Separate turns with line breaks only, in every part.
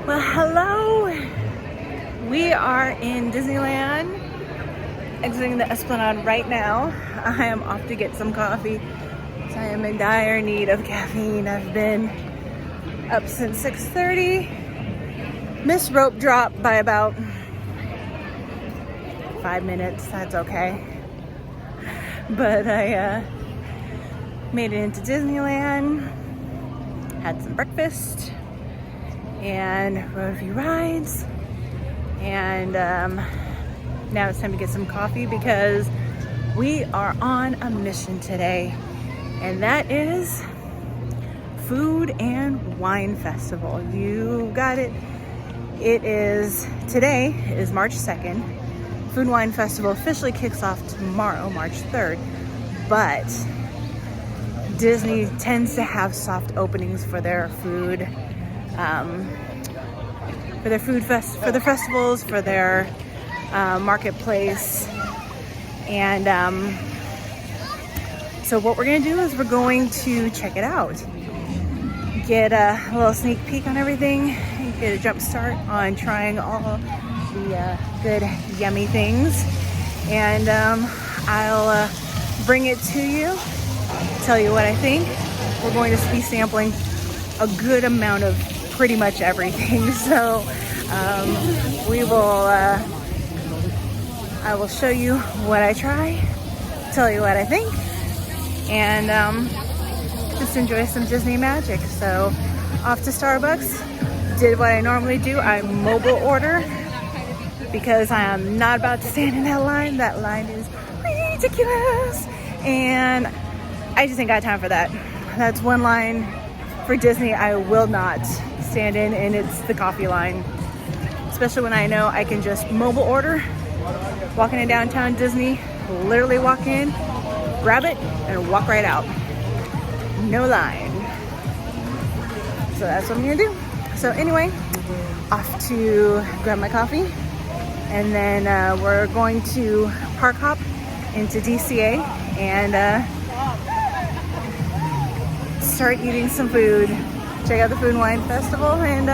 Well, hello. We are in Disneyland, exiting the Esplanade right now. I am off to get some coffee. So I am in dire need of caffeine. I've been up since 6:30. Missed rope drop by about 5 minutes. That's okay. But I made it into Disneyland, had some breakfast, and rode a few rides. And now it's time to get some coffee because we are on a mission today, and that is Food and Wine Festival. You got it. Today is March 2nd. Food and Wine Festival officially kicks off tomorrow, March 3rd, but Disney tends to have soft openings for their food, for their festivals, for their marketplace. And so what we're gonna do is we're going to check it out, get a little sneak peek on everything, get a jump start on trying all the good yummy things, and I'll bring it to you, tell you what I think. We're going to be sampling a good amount of pretty much everything, so I will show you what I try, tell you what I think, and just enjoy some Disney magic. So off to Starbucks, did what I normally do, I mobile order because I am not about to stand in that line. That line is ridiculous, and I just ain't got time for that. That's one line for Disney I will not stand in, and it's the coffee line. Especially when I know I can just mobile order, walking in downtown Disney, literally walk in, grab it, and walk right out. No line. So that's what I'm gonna do. So anyway, off to grab my coffee, and then we're going to park hop into DCA and start eating some food. Check out the Food and Wine Festival, and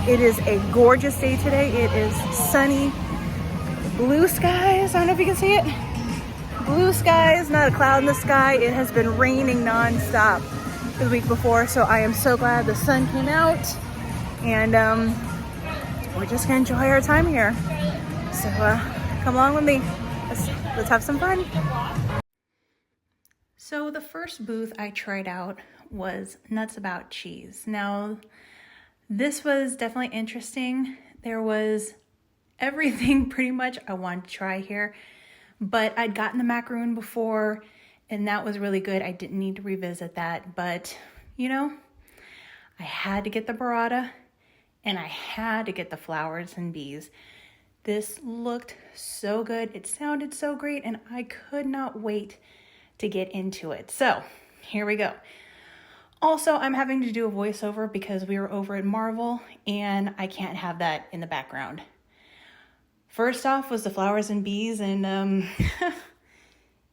it is a gorgeous day today. It is sunny, blue skies. I don't know if you can see it. Blue skies, not a cloud in the sky. It has been raining non-stop the week before, so I am so glad the sun came out, and we're just gonna enjoy our time here. So come along with me. Let's have some fun. So the first booth I tried out was Nuts About Cheese. Now, this was definitely interesting. There was everything pretty much I wanted to try here, but I'd gotten the macaroon before, and that was really good. I didn't need to revisit that, but you know, I had to get the burrata, and I had to get the flowers and bees. This looked so good. It sounded so great, and I could not wait to get into it. So here we go. Also, I'm having to do a voiceover because we were over at Marvel, and I can't have that in the background. First off was the flowers and bees, and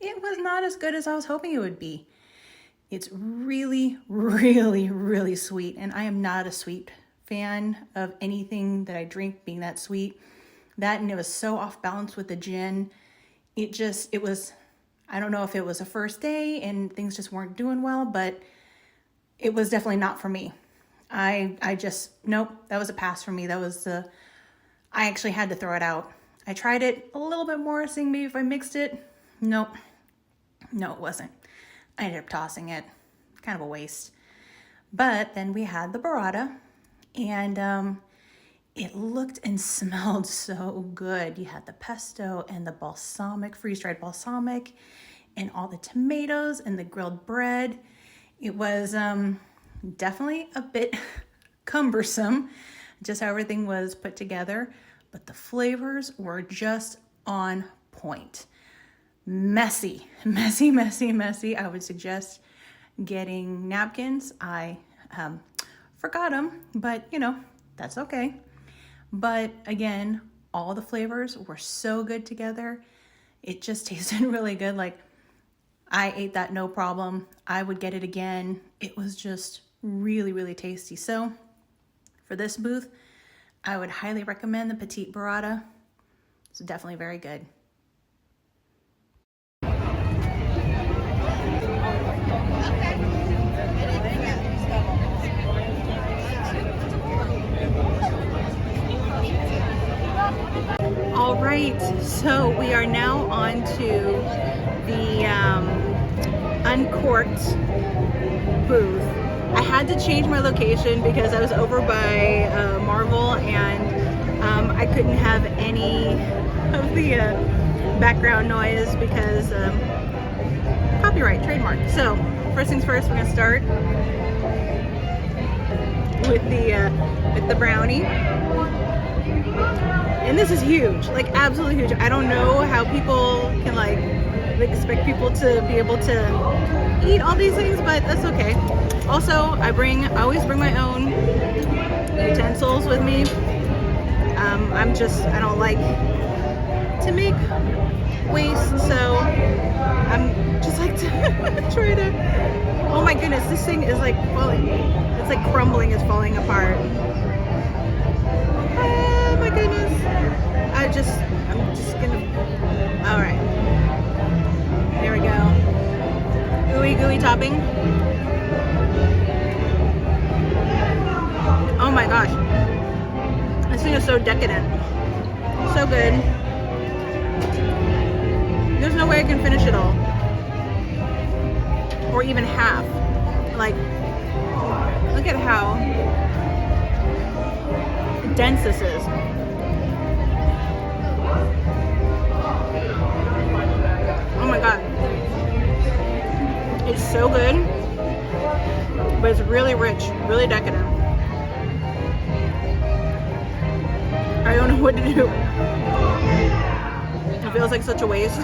it was not as good as I was hoping it would be. It's really, really, really sweet, and I am not a sweet fan of anything that I drink being that sweet. That, and it was so off balance with the gin. It was, I don't know if it was a first day and things just weren't doing well, but it was definitely not for me. Nope, that was a pass for me. I actually had to throw it out. I tried it a little bit more, seeing maybe if I mixed it. Nope. No, it wasn't. I ended up tossing it. Kind of a waste. But then we had the burrata, and it looked and smelled so good. You had the pesto and the balsamic, freeze-dried balsamic, and all the tomatoes and the grilled bread. It was definitely a bit cumbersome, just how everything was put together, but the flavors were just on point. Messy. I would suggest getting napkins. I forgot them, but you know, that's okay. But again, all the flavors were so good together. It just tasted really good. Like, I ate that no problem. I would get it again. It was just really, really tasty. So For this booth, I would highly recommend the Petite Burrata. It's definitely very good. All right, so we are now on to the uncorked booth. I had to change my location because I was over by Marvel, and I couldn't have any of the background noise because copyright, trademark. So first things first, we're gonna start with the brownie. And this is huge, like absolutely huge. I don't know how people can like expect people to be able to eat all these things, but that's okay. Also, I always bring my own utensils with me. I don't like to make waste, so I'm just like to try to, oh my goodness, this thing is like falling, it's like crumbling, it's falling apart. Oh my goodness. I'm just gonna, all right. There we go. Gooey, gooey topping. Oh my gosh. This thing is so decadent. So good. There's no way I can finish it all. Or even half. Like, look at how dense this is. Oh my god. It's so good, but it's really rich, really decadent. I don't know what to do. It feels like such a waste.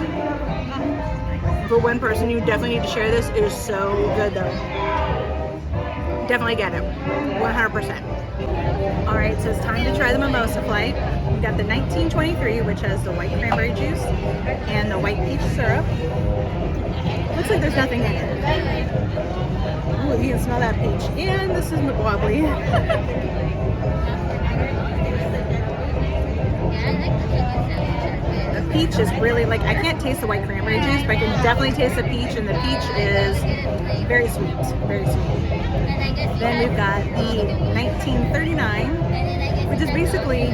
For one person, you definitely need to share this. It is so good though. Definitely get it, 100%. All right, so it's time to try the mimosa flight. We got the 1923, which has the white cranberry juice and the white peach syrup. Looks like there's nothing in it. Ooh, you can smell that peach. And this is wobbly. The peach is really like, I can't taste the white cranberry juice, but I can definitely taste the peach, and the peach is very sweet, very sweet. Then we've got the 1939, which is basically,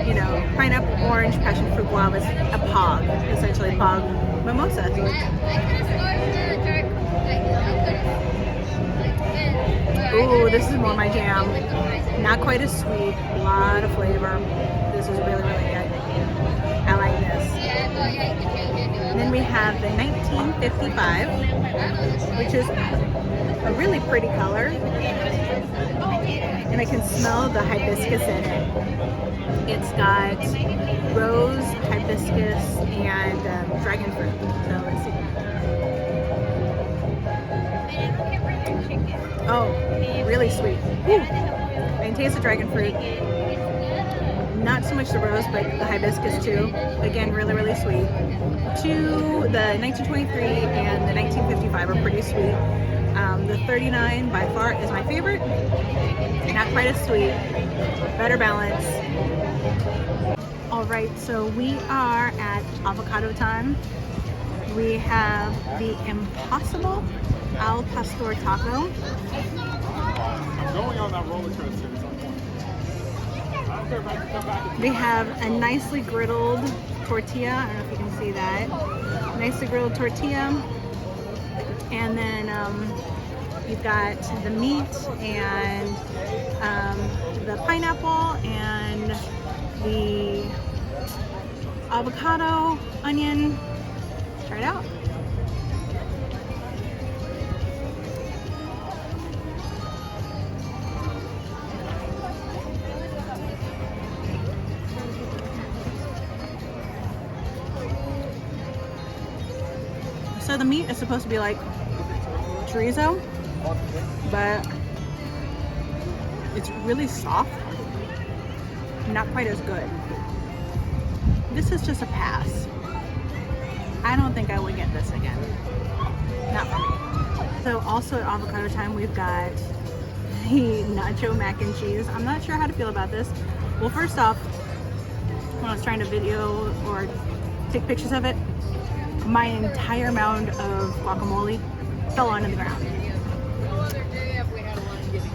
you know, pineapple, orange, passion fruit, guava. It's a POG, essentially POG mimosa. Ooh, this is more my jam. Not quite as sweet, a lot of flavor. This is really, really good. I like this. And then we have the 1955, which is a really pretty color. And I can smell the hibiscus in it. It's got rose, hibiscus, and dragon fruit. So let's see. Oh, really sweet. Woo. I can taste the dragon fruit. Not so much the rose, but the hibiscus too. Again, really, really sweet. The 1923 and the 1955 are pretty sweet. The 39 by far is my favorite. Not quite as sweet, better balance. All right, so we are at avocado time. We have the Impossible Al Pastor taco.
I'm going on that roller coaster.
We have a nicely griddled tortilla. I don't know if you can see that. Nicely grilled tortilla. And then you've got the meat and the pineapple and the avocado, onion. Try it out. So the meat is supposed to be like chorizo, but it's really soft. Not quite as good. This is just a pass. I don't think I would get this again. Not for me. So also at avocado time, we've got the nacho mac and cheese. I'm not sure how to feel about this. Well, first off, when I was trying to video or take pictures of it, my entire mound of guacamole fell onto the ground.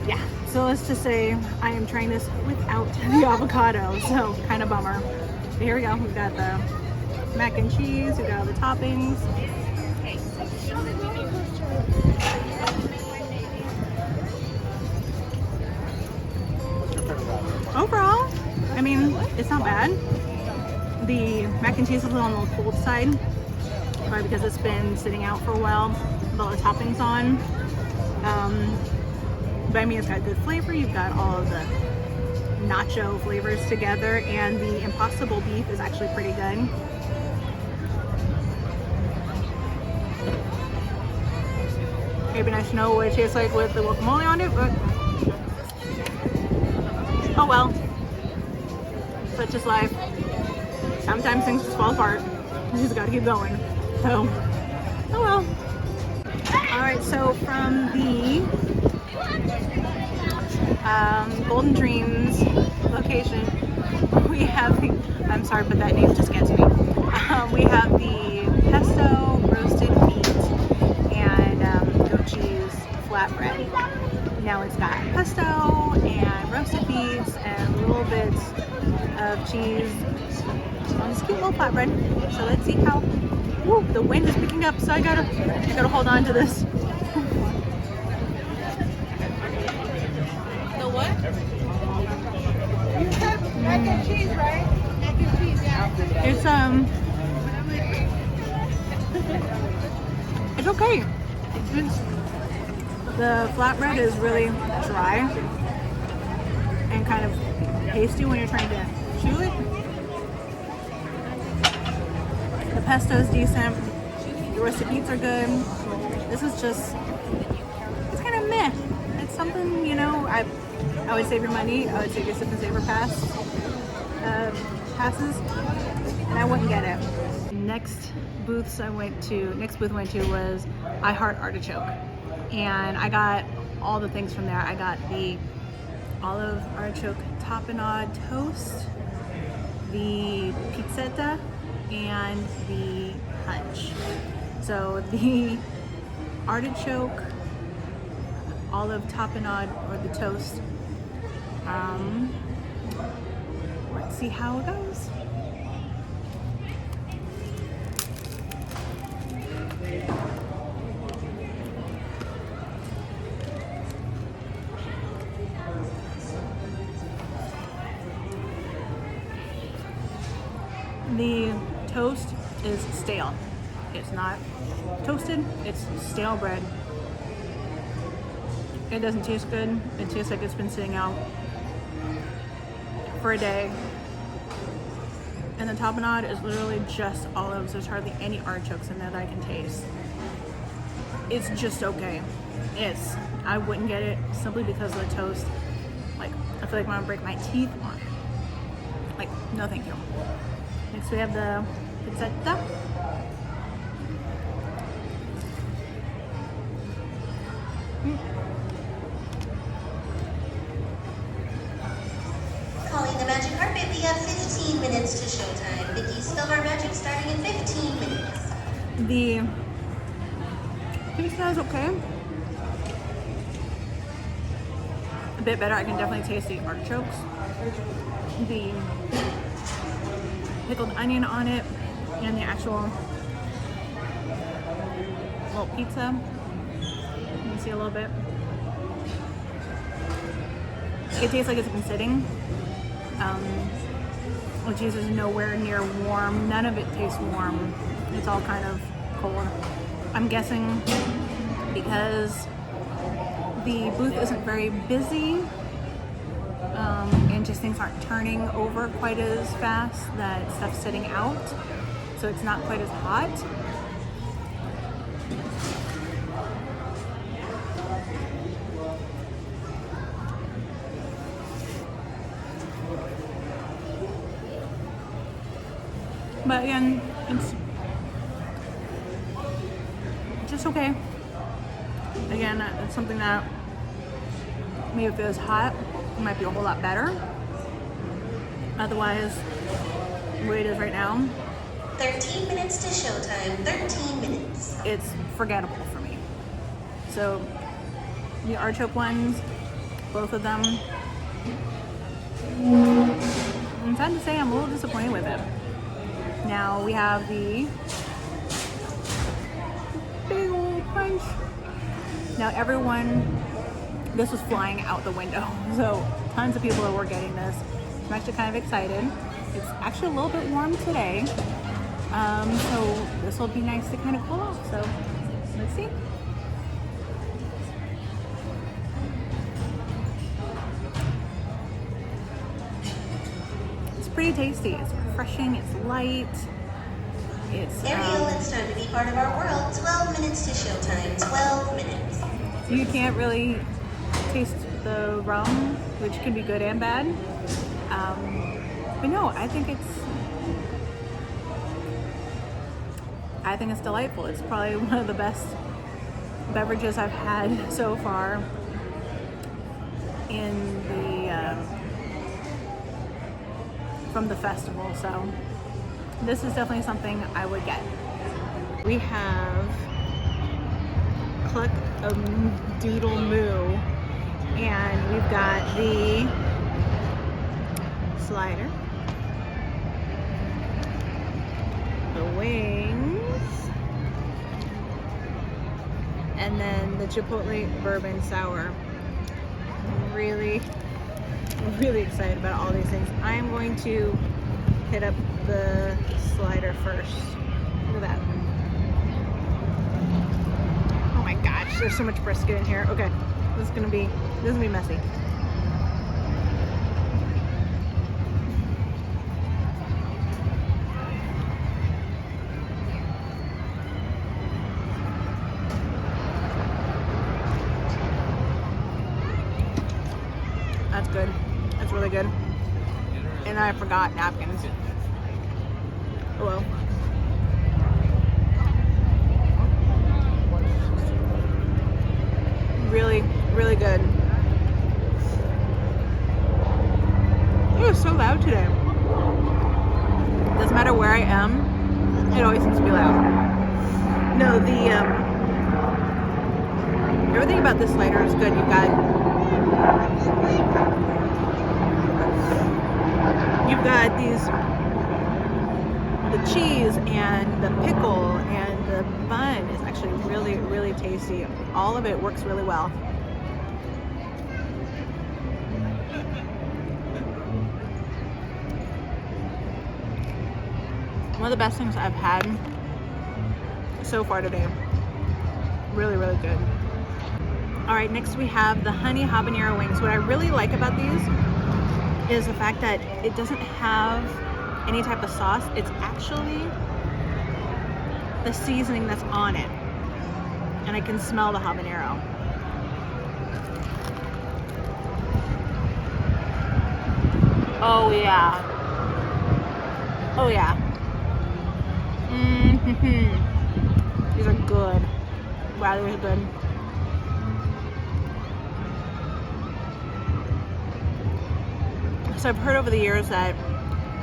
Yeah, so let's just say I am trying this without the avocado, so kind of bummer. But here we go. We've got the mac and cheese, we've got all the toppings. Overall, I mean, it's not bad. The mac and cheese is a little on the cold side, probably because it's been sitting out for a while with all the toppings on. But I mean, it's got good flavor. You've got all of the nacho flavors together, and the impossible beef is actually pretty good. It'd be nice to know what it tastes like with the guacamole on it, but oh well. Such is life. Sometimes things just fall apart. You just gotta keep going. So, oh well. Alright, so from the Golden Dreams location, we have the, I'm sorry, but that name just gets me. We have the pesto roasted meat and goat cheese flatbread. Now it's got pesto and roasted beets and little bits of cheese on this cute little flatbread. So let's see how. Woo, the wind is picking up, so I gotta hold on to this.
The what? You have mac and cheese, right? Mac and cheese, yeah.
It's okay. The flatbread is really dry and kind of pasty when you're trying to chew it. The pesto is decent. The roasted beets are good. This is just, it's kind of meh. It's something, you know, I would save your money. I would save your sip and savor passes, and I wouldn't get it. Next booth went to was I Heart Artichoke, and I got all the things from there. I got the olive artichoke tapenade toast, the pizzetta, and the punch. So the artichoke olive tapenade, or the toast, let's see how it goes. The toast is stale. It's not toasted, it's stale bread. It doesn't taste good. It tastes like it's been sitting out for a day. And the tapenade is literally just olives. There's hardly any artichokes in there that I can taste. It's just okay. I wouldn't get it simply because of the toast. Like, I feel like I'm gonna break my teeth on it. Like, no thank you. Next we have the pizzetta.
Calling the magic carpet, we have 15 minutes to showtime. Vicky Silver Magic starting in 15 minutes.
The pizza is okay. A bit better. I can definitely taste the artichokes. The pickled onion on it, and the actual little pizza. You can see a little bit. It tastes like it's been sitting. The cheese is nowhere near warm. None of it tastes warm. It's all kind of cold. I'm guessing because the booth isn't very busy, and just things aren't turning over quite as fast, that stuff's sitting out, so it's not quite as hot. But again, it's just okay. Again, it's something that Maybe if it was hot, it might be a whole lot better. Otherwise, the way it is right now,
13 minutes to showtime. 13 minutes.
it's forgettable for me. So the artichoke ones, both of them, I'm sad to say I'm a little disappointed with it. Now we have the big old punch. Now this was flying out the window. So tons of people were getting this. I'm actually kind of excited. It's actually a little bit warm today. So this will be nice to kind of cool off. So let's see. It's pretty tasty. It's refreshing. It's light. It's
Ariel, it's time to be part of our world. 12 minutes to showtime. 12 minutes.
you can't really taste the rum, which can be good and bad. But no, I think it's delightful. It's probably one of the best beverages I've had so far in from the festival. So this is definitely something I would get. We have Cluck a Doodle Moo, and we've got the slider, the wings, and then the Chipotle Bourbon Sour. I'm really excited about all these things. I am going to hit up the slider first. Look at that. Oh my gosh, there's so much brisket in here. Okay, this is gonna be messy. That's good. That's really good. And I forgot napkins. Oh well. Really good. It was so loud today. Doesn't matter where I am, it always seems to be loud. No, everything about this slider is good. You've got the cheese and the pickle and the bun is actually really tasty. All of it works really well. One of the best things I've had so far today. Really good. All right, next we have the honey habanero wings. What I really like about these is the fact that it doesn't have any type of sauce. It's actually the seasoning that's on it. And I can smell the habanero. Oh yeah. Oh yeah. These are good. Wow, these are good. So I've heard over the years that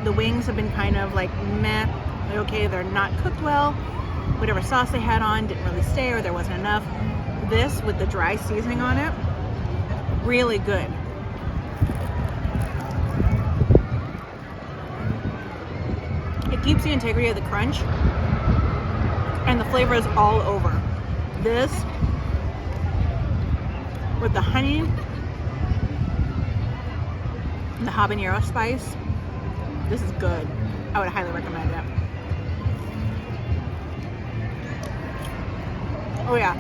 the wings have been kind of like meh, like, okay, they're not cooked well, whatever sauce they had on didn't really stay or there wasn't enough. This, with the dry seasoning on it, really good. It keeps the integrity of the crunch and the flavor is all over. This, with the honey and the habanero spice, this is good. I would highly recommend it. Oh yeah.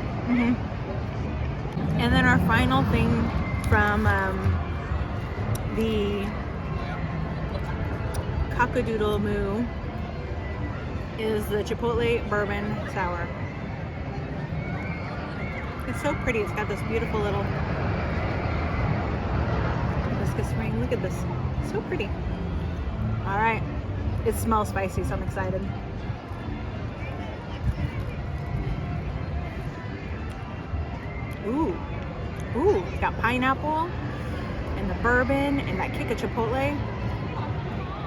And then our final thing from the Cock-a-Doodle Moo is the Chipotle Bourbon Sour. It's so pretty. It's got this beautiful little hibiscus ring. Look at this. So pretty. All right. It smells spicy, so I'm excited. Ooh. Ooh, it's got pineapple and the bourbon and that kick of chipotle.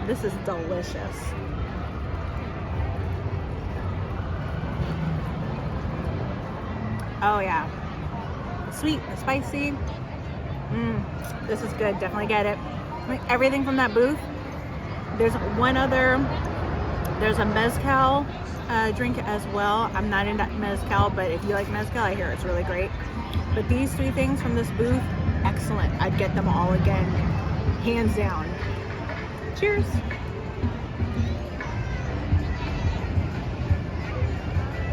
This is delicious. Oh yeah. The sweet, the spicy. This is good. Definitely get it. Like everything from that booth. There's a mezcal drink as well. I'm not into mezcal, but if you like mezcal, I hear it's really great. But these 3 things from this booth, excellent. I'd get them all again, hands down. Cheers.